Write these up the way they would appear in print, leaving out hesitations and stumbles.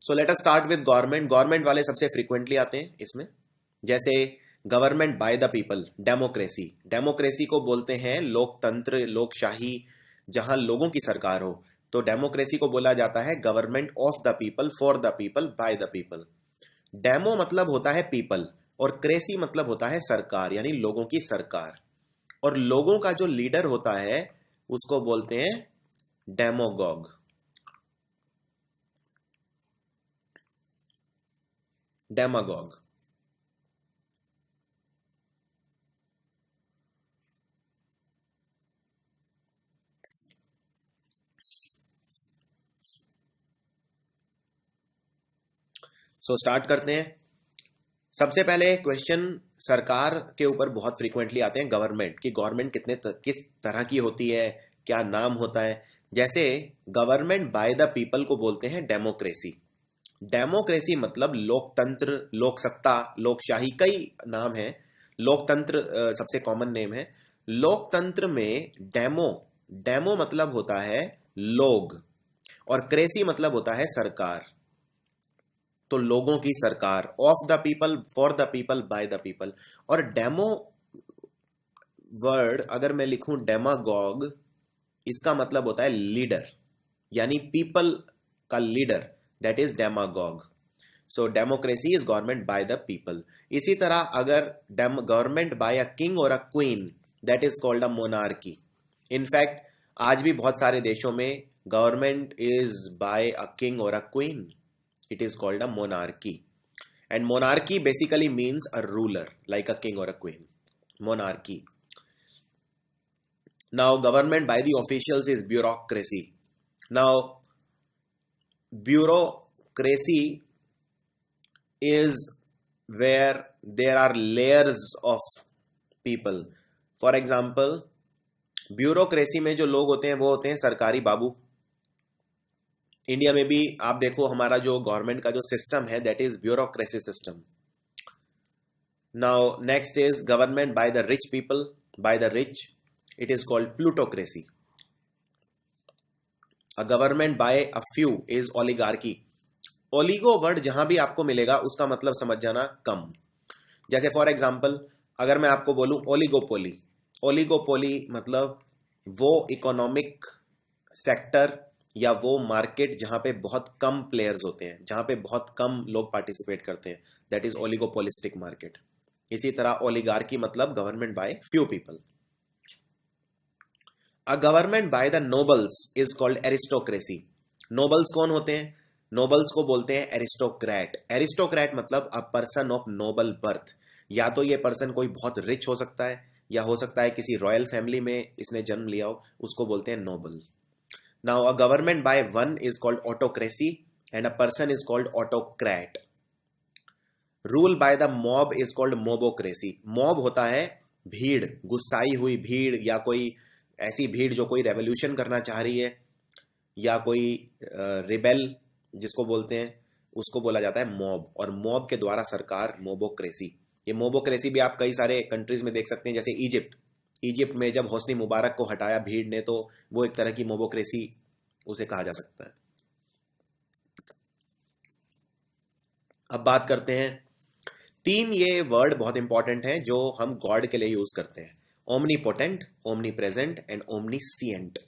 So let us start with government. Government वाले सबसे frequently आते हैं इसमें, जैसे government by the people, democracy. Democracy को बोलते हैं लोकतंत्र, लोकशाही, जहां लोगों की सरकार हो। तो डेमोक्रेसी को बोला जाता है government of the people, for the people, bye the people. Demo मतलब होता है पीपल, और क्रेसी मतलब होता है सरकार, यानी लोगों की सरकार। और लोगों का जो लीडर होता है उसको बोलते हैं डेमोगॉग। डेमागॉग। सो स्टार्ट करते हैं। सबसे पहले क्वेश्चन सरकार के ऊपर बहुत फ्रीक्वेंटली आते हैं, गवर्नमेंट की। गवर्नमेंट किस तरह की होती है, क्या नाम होता है। जैसे गवर्नमेंट बाय द पीपल को बोलते हैं डेमोक्रेसी। डेमोक्रेसी मतलब लोकतंत्र, लोकसत्ता, लोकशाही, कई नाम है। लोकतंत्र सबसे कॉमन नेम है। लोकतंत्र में डेमो, डेमो मतलब होता है लोग, और क्रेसी मतलब होता है सरकार। तो लोगों की सरकार, of the people, for the people, bye the people. और डेमो वर्ड अगर मैं लिखूं डेमागॉग, इसका मतलब होता है लीडर, यानी पीपल का leader, that is demagogue. So democracy is government by the people. इसी तरह अगर गवर्नमेंट बाय अ किंग और a queen, that is called a monarchy. In fact आज भी बहुत सारे देशों में government is by a king और a queen, it is called a monarchy. And monarchy basically means a ruler, like a king or a queen. Monarchy. Now government by the officials is bureaucracy. Now bureaucracy is where there are layers of people. For example, bureaucracy में जो लोग होते हैं वो होते हैं सरकारी बाबू। India में भी आप देखो, हमारा जो गवर्नमेंट का जो सिस्टम है that is bureaucracy system. Now next is government by the rich people, by the rich, it is called plutocracy. A government by a few is oligarchy. Oligo word जहां भी आपको मिलेगा उसका मतलब समझ जाना कम। जैसे फॉर एग्जांपल अगर मैं आपको बोलूं ओलिगोपोली, ओलिगोपोली मतलब वो इकोनॉमिक सेक्टर या वो मार्केट जहां पे बहुत कम प्लेयर्स होते हैं, जहां पे बहुत कम लोग पार्टिसिपेट करते हैं, दैट इज ओलिगोपोलिस्टिक मार्केट। इसी तरह ओलिगार्की मतलब government by few people. A government by the nobles is called aristocracy. Nobles कौन होते हैं? नोबल्स को बोलते हैं एरिस्टोक्रेट। एरिस्टोक्रेट मतलब a person of noble birth. या तो ये पर्सन कोई बहुत रिच हो सकता है, या हो सकता है किसी रॉयल फैमिली में इसने जन्म लिया हो, उसको बोलते हैं Nobel. Now, a government by one is called autocracy and a person is called autocrat. Rule by the mob is called mobocracy. Mob होता है भीड़, गुस्साई हुई भीड़, या कोई ऐसी भीड़ जो कोई रेवोल्यूशन करना चाह रही है, या कोई रिबेल जिसको बोलते हैं, उसको बोला जाता है मॉब। और मॉब के द्वारा सरकार, मोबोक्रेसी। ये मोबोक्रेसी भी आप कई सारे कंट्रीज में देख सकते हैं, जैसे इजिप्ट। इजिप्ट में जब होस्नी मुबारक को हटाया भीड़ ने, तो वो एक तरह की मोबोक्रेसी उसे कहा जा सकता है। अब बात करते हैं, तीन ये वर्ड बहुत इंपॉर्टेंट हैं जो हम गॉड के लिए यूज करते हैं: omnipotent, omni present and omniscient.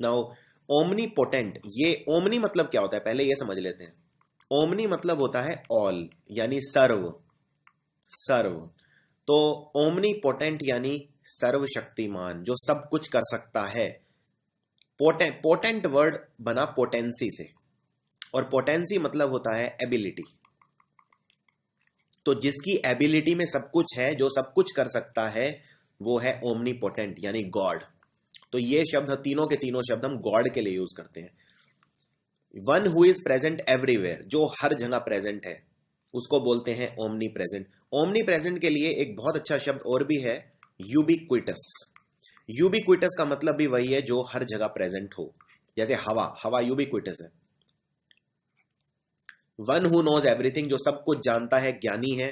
Now omnipotent, ये ओमनी मतलब क्या होता है पहले ये समझ लेते हैं। ओमनी मतलब होता है ऑल, यानी सर्व, सर्व। तो ओमनीपोटेंट यानी सर्वशक्तिमान, जो सब कुछ कर सकता है। पोटेंट वर्ड बना पोटेंसी से, और पोटेंसी मतलब होता है एबिलिटी। तो जिसकी एबिलिटी में सब कुछ है, जो सब कुछ कर सकता है, वो है ओमनीपोटेंट यानी गॉड। तो ये शब्द, तीनों के तीनों शब्द हम गॉड के लिए यूज करते हैं। One who is present everywhere, जो हर जगह प्रेजेंट है, उसको बोलते हैं ओमनी प्रेजेंट। ओमनी प्रेजेंट के लिए एक बहुत अच्छा शब्द और भी है, यूबिक्विटस। यूबिक्विटस का मतलब भी वही है, जो हर जगह प्रेजेंट हो। जैसे हवा, हवा यूबिक्विटस है। वन हु नोज एवरीथिंग, जो सब कुछ जानता है, ज्ञानी है,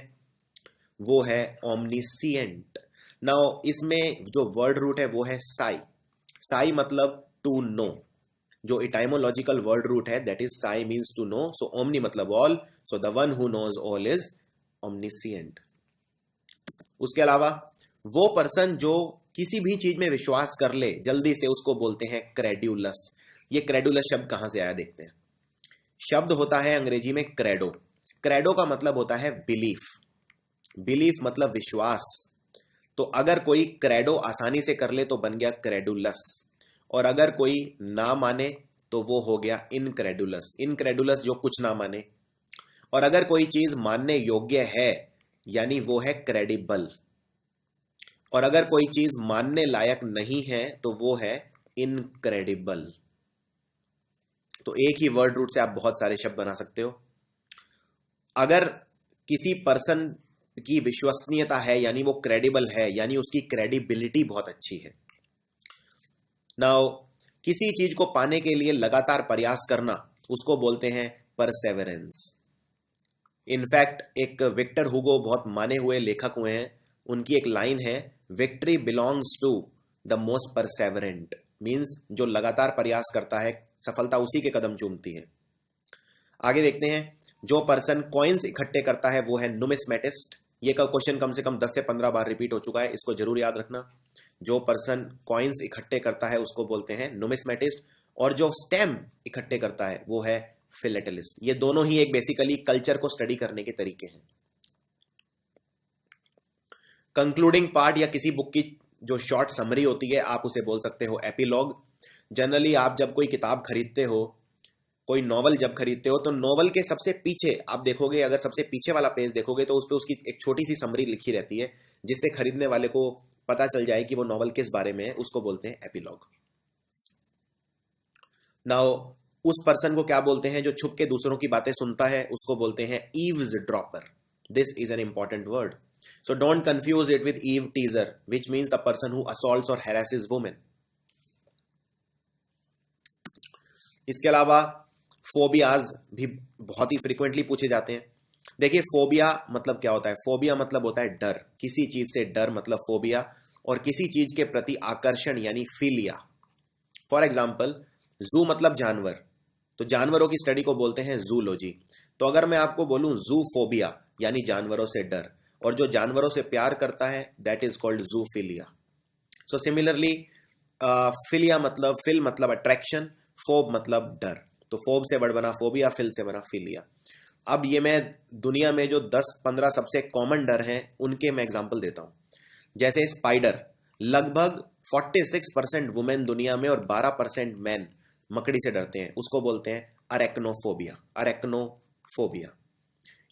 वो है ओमनीसिएंट। नाउ इसमें जो वर्ड रूट है वो है साई। साई मतलब टू नो। जो इटाइमोलॉजिकल वर्ड रूट है that is sci means to know, so omni मतलब all, so the one who knows all is omniscient. उसके अलावा वो पर्सन जो किसी भी चीज में विश्वास कर ले जल्दी से, उसको बोलते हैं क्रेड्यूलस। ये क्रेडुलस शब्द कहां से आया देखते हैं। शब्द होता है अंग्रेजी में क्रेडो। क्रेडो का मतलब होता है बिलीफ, बिलीफ मतलब विश्वास। तो अगर कोई क्रेडो आसानी से कर ले तो बन गया क्रेडुलस, और अगर कोई ना माने तो वो हो गया इनक्रेडुलस। इनक्रेडुलस जो कुछ ना माने, और अगर कोई चीज मानने योग्य है यानी वो है क्रेडिबल, और अगर कोई चीज मानने लायक नहीं है तो वो है इनक्रेडिबल। तो एक ही वर्ड रूट से आप बहुत सारे शब्द बना सकते हो। अगर किसी पर्सन की विश्वसनीयता है यानी वो क्रेडिबल है, यानी उसकी क्रेडिबिलिटी बहुत अच्छी है। नाउ किसी चीज को पाने के लिए लगातार प्रयास करना, उसको बोलते हैं परसेवरेंस। इनफैक्ट एक विक्टर हुगो बहुत माने हुए लेखक हुए हैं, उनकी एक लाइन है, victory belongs to the most perseverant, means जो लगातार प्रयास करता है सफलता उसी के कदम चूमती है। आगे देखते हैं, जो पर्सन कॉइन्स इकट्ठे करता है वो है नुमिस्मेटिस्ट। ये का क्वेश्चन कम से कम 10 से 15 बार रिपीट हो चुका है, इसको जरूर याद रखना। जो पर्सन कॉइन्स इकट्ठे करता है उसको बोलते हैं नुमिस्मेटिस्ट, और जो स्टैम्प इकट्ठे करता है वो है फिलेटेलिस्ट। ये दोनों ही एक बेसिकली कल्चर को स्टडी करने के तरीके हैं। कंक्लूडिंग पार्ट या किसी बुक की जो शॉर्ट समरी होती है आप उसे बोल सकते हो एपिलॉग। जनरली आप जब कोई किताब खरीदते हो, कोई नॉवल जब खरीदते हो, तो नॉवल के सबसे पीछे आप देखोगे, अगर सबसे पीछे वाला पेज देखोगे तो उस पर उसकी एक छोटी सी समरी लिखी रहती है, जिससे खरीदने वाले को पता चल जाए कि वो नॉवल किस बारे में है। उसको बोलते हैं एपिलॉग। नाउ उस पर्सन को क्या बोलते हैं जो छुप के दूसरों की बातें सुनता है, उसको बोलते हैं eaves dropper. This is an important word, so don't confuse it with eve teaser, which means a person who assaults or harasses women. इसके अलावा फोबियाज भी बहुत ही फ्रीक्वेंटली पूछे जाते हैं। देखिए फोबिया मतलब क्या होता है। फोबिया मतलब होता है डर, किसी चीज से डर मतलब फोबिया, और किसी चीज के प्रति आकर्षण यानी फिलिया। फॉर एग्जाम्पल जू मतलब जानवर, तो जानवरों की स्टडी को बोलते हैं जूलॉजी। तो अगर मैं आपको बोलूं जू फोबिया यानी जानवरों से डर, और जो जानवरों से प्यार करता है that is called zoophilia. So similarly philia मतलब फिल मतलब अट्रैक्शन, फोब मतलब डर, तो फोब से वर्ड बना फोबिया, फिल से बना फिलिया। अब ये मैं दुनिया में जो 10-15 सबसे कॉमन डर हैं उनके मैं एग्जांपल देता हूं। जैसे स्पाइडर, लगभग 46% वुमेन दुनिया में और 12% मैन मकड़ी से डरते हैं, उसको बोलते हैं अरेक्नोफोबिया, अरेक्नोफोबिया।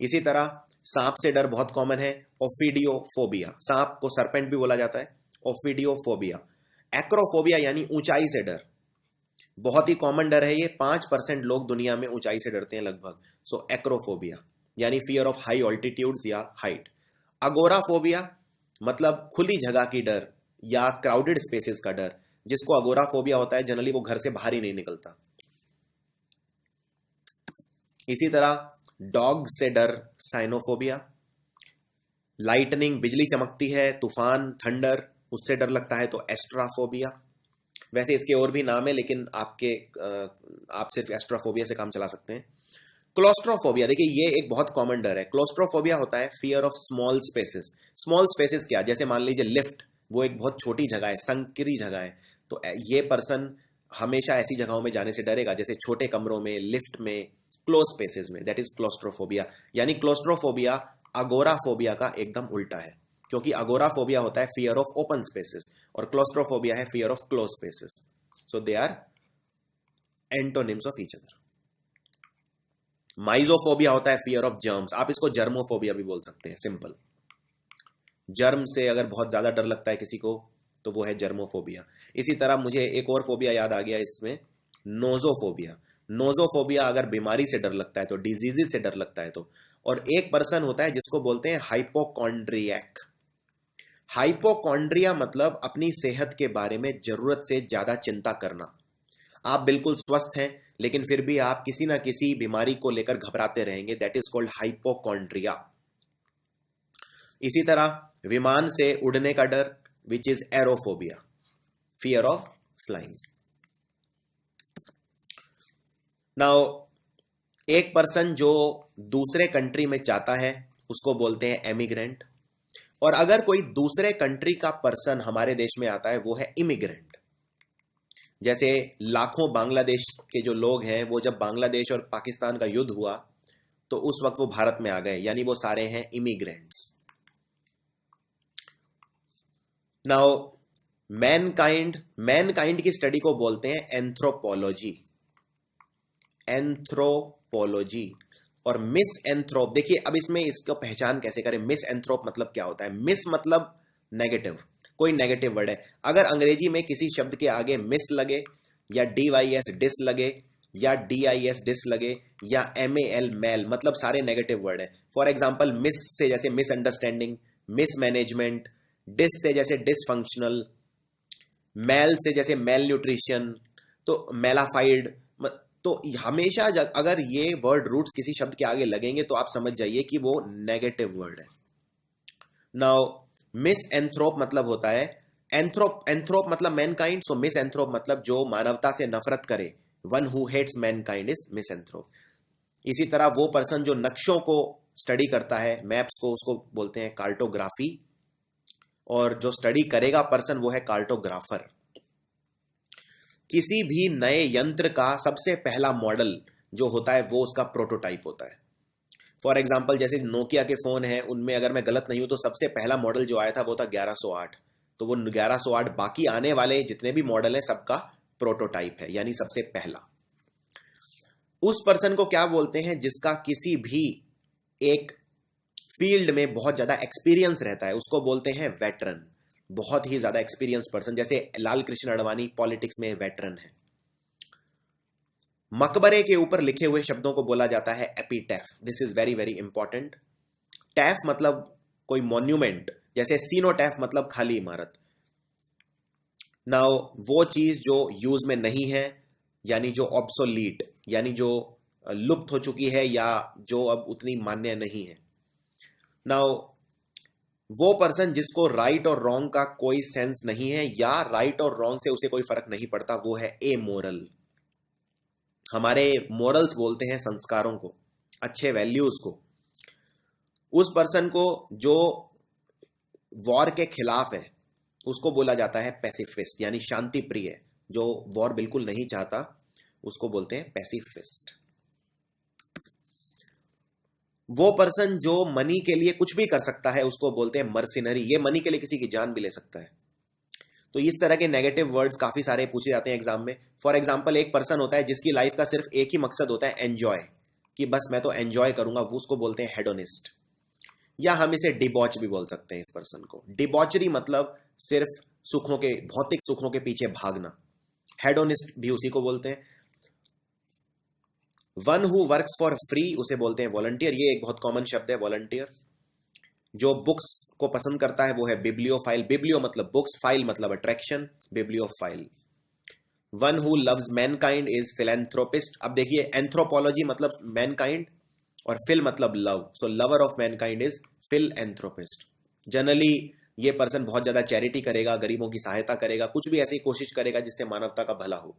इसी तरह सांप से डर बहुत कॉमन है, ओफिडियोफोबिया। सांप को सरपेंट भी बोला जाता है, ओफिडियोफोबिया। एक्रोफोबिया यानी ऊंचाई से डर, बहुत ही कॉमन डर है ये, 5% लोग दुनिया में ऊंचाई से डरते हैं लगभग। सो एक्रोफोबिया यानी फियर ऑफ हाई ऑल्टीट्यूड्स या हाइट। अगोराफोबिया मतलब खुली जगह की डर या क्राउडेड स्पेसेस का डर, जिसको अगोराफोबिया होता है जनरली वो घर से बाहर ही नहीं निकलता। इसी तरह डॉग से डर साइनोफोबिया। लाइटनिंग बिजली चमकती है, तूफान थंडर, उससे डर लगता है तो एस्ट्राफोबिया। वैसे इसके और भी नाम है लेकिन आप सिर्फ एस्ट्राफोबिया से काम चला सकते हैं। क्लोस्ट्रोफोबिया, देखिए ये एक बहुत कॉमन डर है। क्लोस्ट्रोफोबिया होता है fear of small spaces. Small spaces क्या, जैसे मान लीजिए लिफ्ट, वो एक बहुत छोटी जगह है, संकीर्ण जगह है, तो ये पर्सन हमेशा ऐसी जगहों में जाने से डरेगा, जैसे छोटे कमरों में, लिफ्ट में, क्लोज स्पेसेस में। That is claustrophobia. यानी क्लोस्ट्रोफोबिया अगोराफोबिया का एकदम उल्टा है, क्योंकि अगोराफोबिया होता है फियर ऑफ ओपन स्पेसेस और क्लोस्ट्रोफोबिया है fear of close spaces. So they are antonyms of each other. Mysophobia होता है फियर ऑफ जर्म्स, आप इसको जर्मोफोबिया भी बोल सकते हैं, सिंपल। जर्म से अगर बहुत ज्यादा डर लगता है किसी को तो वो है जर्मोफोबिया। इसी तरह मुझे एक और फोबिया याद आ गया इसमें, नोजोफोबिया। नोजोफोबिया अगर बीमारी से डर लगता है तो, डिजीजेस से डर लगता है तो। और एक पर्सन होता है जिसको बोलते हैं हाइपोकॉन्ड्रियक। हाइपोकॉन्ड्रिया मतलब अपनी सेहत के बारे में जरूरत से ज्यादा चिंता करना। आप बिल्कुल स्वस्थ हैं लेकिन फिर भी आप किसी ना किसी बीमारी को लेकर घबराते रहेंगे, दैट इज कॉल्ड हाइपोकॉन्ड्रिया। इसी तरह विमान से उड़ने का डर, which is aerophobia, fear of flying. Now एक पर्सन जो दूसरे कंट्री में जाता है उसको बोलते हैं एमिग्रेंट, और अगर कोई दूसरे कंट्री का पर्सन हमारे देश में आता है वो है इमिग्रेंट। जैसे लाखों बांग्लादेश के जो लोग हैं वो जब बांग्लादेश और पाकिस्तान का युद्ध हुआ तो उस वक्त वो भारत में आ गए, यानी वो सारे हैं इमिग्रेंट्स। नाउ मैनकाइंड की स्टडी को बोलते हैं एंथ्रोपोलॉजी, एंथ्रोपोलॉजी। और मिस एंथ्रोप, देखिए अब इसमें इसको पहचान कैसे करें। मिस एंथ्रोप मतलब क्या होता है? मिस मतलब नेगेटिव, कोई नेगेटिव वर्ड है। अगर अंग्रेजी में किसी शब्द के आगे मिस लगे या DYS डिस लगे या DIS डिस लगे या MAL मैल, मतलब सारे नेगेटिव वर्ड है। फॉर एग्जाम्पल मिस से जैसे मिसअंडरस्टैंडिंग, मिसमैनेजमेंट, डिस से जैसे डिसफंक्शनल, मैल से जैसे मेल न्यूट्रिशन, तो मेलाफाइड। तो हमेशा अगर ये वर्ड रूट्स किसी शब्द के आगे लगेंगे तो आप समझ जाइए कि वो नेगेटिव वर्ड है। नाउ मिस एंथ्रोप मतलब होता है, एंथ्रोप मतलब मैनकाइंड, सो मिस एंथ्रोप मतलब जो मानवता से नफरत करे। One who hates mankind is misanthrope. इसी तरह वो पर्सन जो नक्शों को स्टडी करता है, मैप्स को, उसको बोलते हैं कार्टोग्राफी, और जो स्टडी करेगा पर्सन वो है कार्टोग्राफर। किसी भी नए यंत्र का सबसे पहला मॉडल जो होता है वो उसका प्रोटोटाइप होता है। फॉर एग्जाम्पल जैसे नोकिया के फोन हैं, उनमें अगर मैं गलत नहीं हूं तो सबसे पहला मॉडल जो आया था वो था 1108। तो वो 1108, बाकी आने वाले जितने भी मॉडल हैं सबका प्रोटोटाइप है, यानी सबसे पहला। उस पर्सन को क्या बोलते हैं? जिसका किसी भी एक फील्ड में बहुत ज्यादा एक्सपीरियंस रहता है, उसको बोलते हैं वेटरन। बहुत ही ज्यादा एक्सपीरियंस पर्सन, जैसे लाल कृष्ण आडवाणी पॉलिटिक्स में वेटरन है। मकबरे के ऊपर लिखे हुए शब्दों को बोला जाता है epitaph. This is very very important. Taph मतलब कोई मॉन्यूमेंट, जैसे सीनोटैफ मतलब खाली इमारत। नाउ वो चीज जो यूज में नहीं है, यानी जो ऑब्सोलीट, यानी जो लुप्त हो चुकी है या जो अब उतनी मान्य नहीं है। नाउ वो पर्सन जिसको राइट और रॉन्ग का कोई सेंस नहीं है या राइट और रॉन्ग से उसे कोई फर्क नहीं पड़ता, वो है ए मोरल। हमारे मोरल्स बोलते हैं संस्कारों को, अच्छे वैल्यूज को। उस पर्सन को जो वॉर के खिलाफ है उसको बोला जाता है पैसिफिस्ट, यानी शांति प्रिय। जो वॉर बिल्कुल नहीं चाहता उसको बोलते हैं पैसिफिस्ट। वो पर्सन जो मनी के लिए कुछ भी कर सकता है उसको बोलते हैं मर्सिनरी। ये मनी के लिए किसी की जान भी ले सकता है। तो इस तरह के नेगेटिव वर्ड्स काफी सारे पूछे जाते हैं एग्जाम में। फॉर एग्जांपल एक पर्सन होता है जिसकी लाइफ का सिर्फ एक ही मकसद होता है एंजॉय, कि बस मैं तो एंजॉय करूंगा, वो उसको बोलते हैं हेडोनिस्ट। या हम इसे डिबॉच भी बोल सकते हैं इस पर्सन को। डिबॉचरी मतलब सिर्फ सुखों के, भौतिक सुखों के पीछे भागना। हेडोनिस्ट भी उसी को बोलते हैं। One who works for free उसे बोलते हैं वॉलंटियर। ये एक बहुत कॉमन शब्द है वॉलंटियर। जो बुक्स को पसंद करता है वो है बिब्लियोफाइल। बिब्लियो मतलब बुक्स, फाइल मतलब attraction, bibliophile. One who loves mankind is philanthropist. अब देखिए एंथ्रोपोलॉजी मतलब मैनकाइंड और फिल मतलब love, so lover of mankind is philanthropist. Generally ये पर्सन बहुत ज्यादा चैरिटी करेगा, गरीबों की सहायता करेगा, कुछ भी ऐसी कोशिश करेगा जिससे मानवता का भला हो।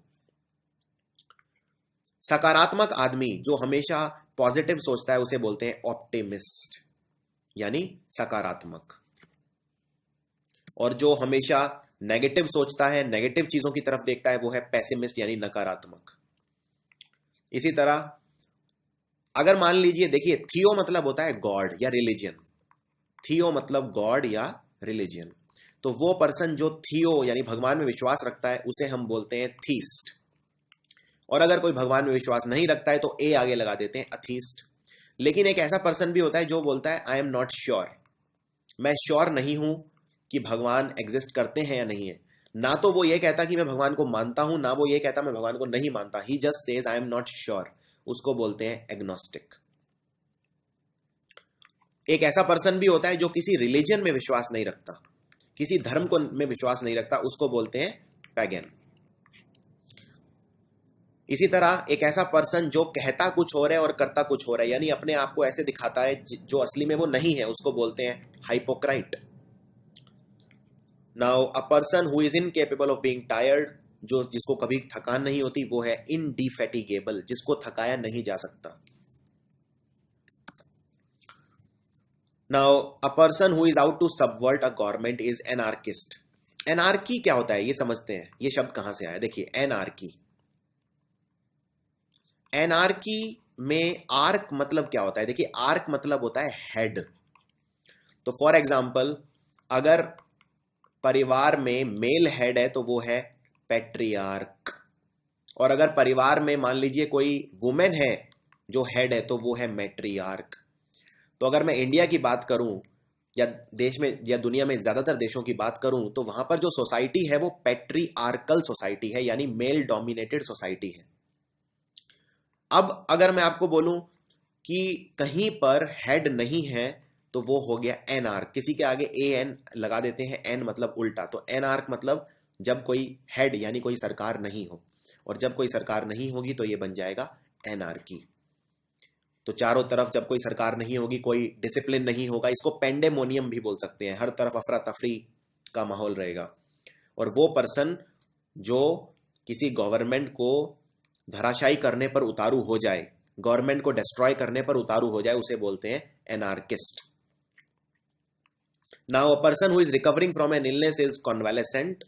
सकारात्मक आदमी जो हमेशा पॉजिटिव सोचता है उसे बोलते हैं ऑप्टिमिस्ट, यानी सकारात्मक। और जो हमेशा नेगेटिव सोचता है, नेगेटिव चीजों की तरफ देखता है, वो है पेसिमिस्ट, यानी नकारात्मक। इसी तरह अगर मान लीजिए, देखिए थियो मतलब होता है गॉड या रिलीजन। थियो मतलब गॉड या रिलीजन। तो वो पर्सन जो थियो यानी भगवान में विश्वास रखता है उसे हम बोलते हैं थीस्ट। और अगर कोई भगवान में विश्वास नहीं रखता है तो ए आगे लगा देते हैं अथीस्ट। लेकिन एक ऐसा पर्सन भी होता है जो बोलता है आई एम नॉट श्योर, मैं श्योर नहीं हूं कि भगवान एग्जिस्ट करते हैं या नहीं है। ना तो वो ये कहता कि मैं भगवान को मानता हूं, ना वो ये कहता मैं भगवान को नहीं मानता। He just says I am not sure. उसको बोलते हैं एग्नोस्टिक। एक ऐसा पर्सन भी होता है जो किसी रिलीजन में विश्वास नहीं रखता, किसी धर्म को में विश्वास नहीं रखता, उसको बोलते हैं पैगन। इसी तरह एक ऐसा पर्सन जो कहता कुछ और है और करता कुछ और है, यानी अपने आप को ऐसे दिखाता है जो असली में वो नहीं है, उसको बोलते हैं hypocrite. Now a person who is incapable of being tired जो जिसको कभी थकान नहीं होती वो है इनडिफेटिगेबल, जिसको थकाया नहीं जा सकता। Now a person who is out to subvert a government is anarchist. Anarchy क्या होता है ये समझते हैं, ये शब्द कहां से आया। देखिए एनार्की, एनार्की में आर्क मतलब क्या होता है। देखिए आर्क मतलब होता है हेड। तो फॉर एग्जाम्पल अगर परिवार में मेल हेड है तो वो है पैट्रियार्क, और अगर परिवार में मान लीजिए कोई वुमेन है जो हेड है तो वो है मैट्रियार्क। तो अगर मैं इंडिया की बात करूं या देश में या दुनिया में ज्यादातर देशों की बात करूं तो वहां पर जो सोसाइटी है वो पैट्रियार्कल सोसाइटी है, यानी मेल डोमिनेटेड सोसाइटी है। अब अगर मैं आपको बोलूं कि कहीं पर हेड नहीं है तो वो हो गया एनआर्क। किसी के आगे ए एन लगा देते हैं, एन मतलब उल्टा, तो एनआर्क मतलब जब कोई हेड यानी कोई सरकार नहीं हो, और जब कोई सरकार नहीं होगी तो ये बन जाएगा एनार्की। तो चारों तरफ जब कोई सरकार नहीं होगी, कोई डिसिप्लिन नहीं होगा, इसको पेंडेमोनियम भी बोल सकते हैं, हर तरफ अफरा तफरी का माहौल रहेगा। और वो पर्सन जो किसी गवर्नमेंट को धराशायी करने पर उतारू हो जाए, गवर्नमेंट को डिस्ट्रॉय करने पर उतारू हो जाए, उसे बोलते हैं anarchist. Now a person who is recovering from an illness is convalescent.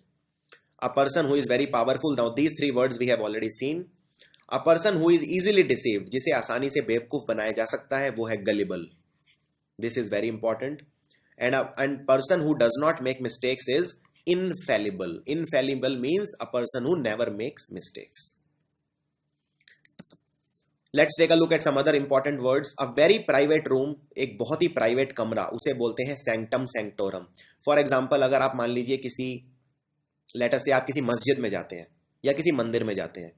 A person who is very powerful, now these three words we have already seen. A person who is easily deceived, जिसे आसानी से बेवकूफ बनाया जा सकता है, वो है gullible. This is very important. And person who does not make mistakes is infallible. Infallible means a person who never makes mistakes. Let's take a look at some other important words. A very private room, एक बहुत ही private कमरा, उसे बोलते हैं sanctum सैंक्टोरम। For example अगर आप मान लीजिए किसी लेटर से आप किसी मस्जिद में जाते हैं या किसी मंदिर में जाते हैं,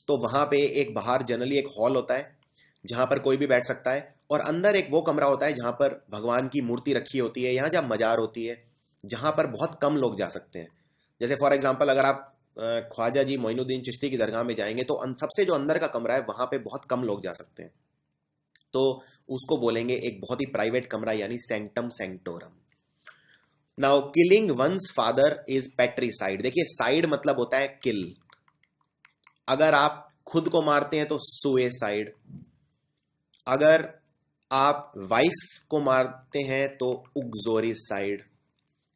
तो वहां पे एक बाहर जनरली एक हॉल होता है जहां पर कोई भी बैठ सकता है, और अंदर एक वो कमरा होता है जहां पर भगवान की मूर्ति रखी होती है, यहाँ जहाँ मजार होती है, जहां पर बहुत कम लोग जा सकते हैं। जैसे फॉर एग्जाम्पल अगर आप ख्वाजा जी मोइनुद्दीन चिश्ती की दरगाह में जाएंगे तो सबसे जो अंदर का कमरा है वहां पे बहुत कम लोग जा सकते हैं, तो उसको बोलेंगे एक बहुत ही प्राइवेट कमरा, यानी sanctum sanctorum. Now killing one's father is patricide. देखिए साइड मतलब होता है किल। अगर आप खुद को मारते हैं तो सुएसाइड, अगर आप वाइफ को मारते हैं तो उग्जोरिसाइड।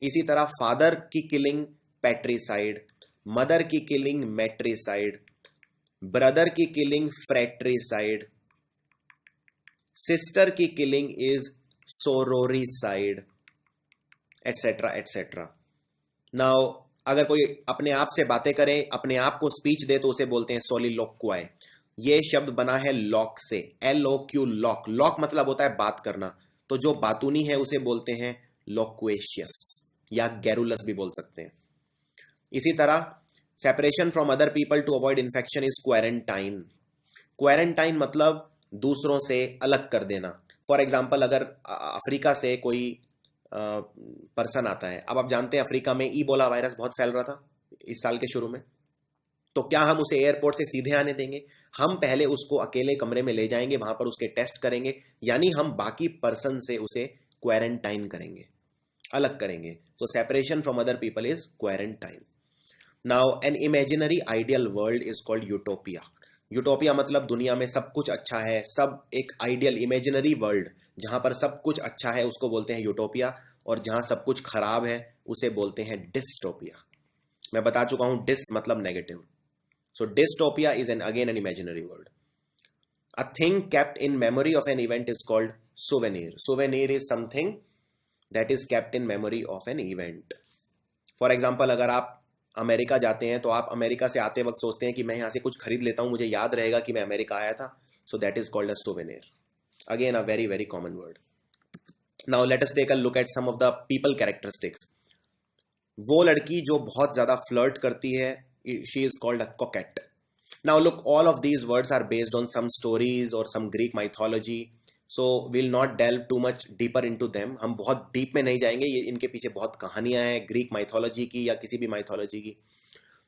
इसी तरह फादर की किलिंग पैट्रिसाइड, मदर की किलिंग मैट्रिसाइड, ब्रदर की किलिंग फ्रैट्रिसाइड, सिस्टर की killing is sororicide, etcetera etcetera. Now अगर कोई अपने आप से बातें करे, अपने आप को स्पीच दे, तो उसे बोलते हैं सोलिलोक्वाई। ये शब्द बना है लॉक से, LOQ लॉक। लॉक मतलब होता है बात करना, तो जो बातूनी है उसे बोलते हैं लोक्वेशियस या गैरुलस भी बोल सकते हैं। इसी तरह separation from other people to avoid infection is quarantine. Quarantine मतलब दूसरों से अलग कर देना। फॉर एग्जाम्पल अगर अफ्रीका से कोई पर्सन आता है, अब आप जानते हैं अफ्रीका में ईबोला वायरस बहुत फैल रहा था इस साल के शुरू में, तो क्या हम उसे एयरपोर्ट से सीधे आने देंगे? हम पहले उसको अकेले कमरे में ले जाएंगे, वहां पर उसके टेस्ट करेंगे, यानी हम बाकी पर्सन से उसे क्वारंटाइन करेंगे, अलग करेंगे। So separation from other people is quarantine. Now an imaginary ideal world is called utopia. Utopia मतलब दुनिया में सब कुछ अच्छा है, सब एक आइडियल इमेजिनरी वर्ल्ड जहां पर सब कुछ अच्छा है उसको बोलते हैं यूटोपिया, और जहां सब कुछ खराब है उसे बोलते हैं डिस्टोपिया। मैं बता चुका हूं डिस मतलब negative. So dystopia is an again an imaginary world. A thing kept in memory of an event is called souvenir. Souvenir is something that is kept in memory of an event. For example अगर आप America जाते हैं तो आप America से आते वक्त सोचते हैं कि मैं यहां से कुछ खरीद लेता हूं, मुझे याद रहेगा कि मैं अमेरिका आया था, so that is called a souvenir. Again a very very common word. Now let us take a look at some of the people characteristics. वो लड़की जो बहुत ज्यादा फ्लर्ट करती है, she is called a coquette. Now look, all of these words are based on some stories और some Greek mythology, so will not delve too much deeper into them. हम बहुत डीप में नहीं जाएंगे, ये इनके पीछे बहुत कहानियां हैं ग्रीक माइथोलॉजी की या किसी भी माइथोलॉजी की।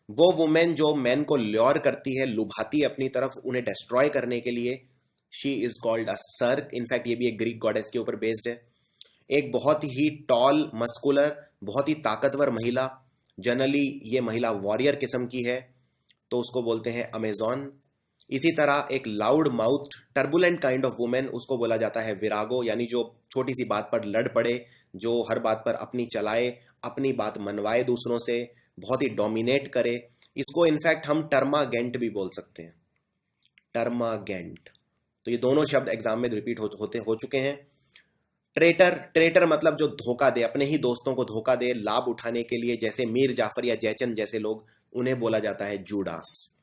वो वुमेन जो मैन को ल्योर करती है, लुभाती है अपनी तरफ उन्हें डिस्ट्रॉय करने के लिए, she is called a Circe. In fact ये भी एक ग्रीक गॉडेस के ऊपर बेस्ड है। एक बहुत ही टॉल मस्कुलर, बहुत ही ताकतवर महिला जनरली ये महिला वॉरियर किस्म की है तो उसको बोलते हैं अमेजॉन। इसी तरह एक loud mouth turbulent kind of women, उसको बोला जाता है विरागो, यानी जो छोटी सी बात पर लड़ पड़े, जो हर बात पर अपनी चलाए, अपनी बात मनवाए दूसरों से, बहुत ही डोमिनेट करे। इसको इनफैक्ट हम टर्मागेंट भी बोल सकते हैं, टर्मागेंट। तो ये दोनों शब्द एग्जाम में रिपीट हो चुके हैं। ट्रेटर, ट्रेटर मतलब जो धोखा दे, अपने ही दोस्तों को धोखा दे लाभ उठाने के लिए, जैसे मीर जाफर या जयचंद जैसे लोग, उन्हें बोला जाता है जूडास।